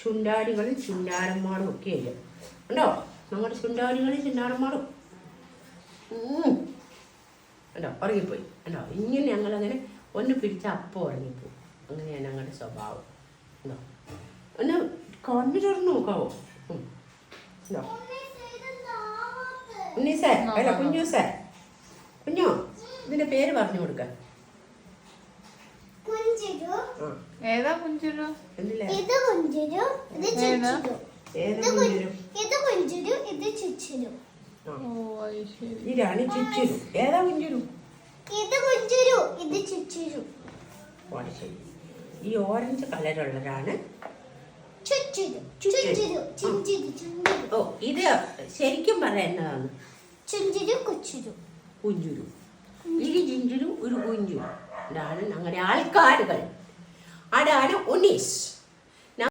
ചുണ്ടാടികളും ചുണ്ടാരന്മാരും ഒക്കെ ഉണ്ട്. ഉണ്ടോ നമ്മുടെ ചുണ്ടാടികളും ചുണ്ടാരന്മാരും? ഉണ്ടോ ഉറങ്ങിപ്പോയി. ഉണ്ടോ ഇങ്ങനെ ഞങ്ങളങ്ങനെ ഒന്ന് പിടിച്ച അപ്പം ഉറങ്ങിപ്പോയി. അങ്ങനെയാണ് ഞങ്ങളുടെ സ്വഭാവം. ഉണ്ടോ ഒന്ന് കണ്ണു തുറന്ന് നോക്കാവോ? ഉണ്ടോ ഉണ്ണീസേ അല്ല കുഞ്ഞൂസേ, കുഞ്ഞോ ഇതിന്റെ പേര് പറഞ്ഞു കൊടുക്കാൻ. ഏതാ കുഞ്ചുരു? ഇതാണ് ചുച്ചുരു. ഏതാ കുഞ്ചുരു? ശരി. ഈ ഓറഞ്ച് കളറുള്ളതാണ് ഓ. ഇത് ശരിക്കും പറയുന്നതാണ് കുഞ്ചുരു. ഇത് ജിഞ്ചുരു ഒരു കുഞ്ചുരു. ഇതാണ് ഞങ്ങളുടെ ആൾക്കാരുകൾ. അതാണ് ഉണ്ണീസ്.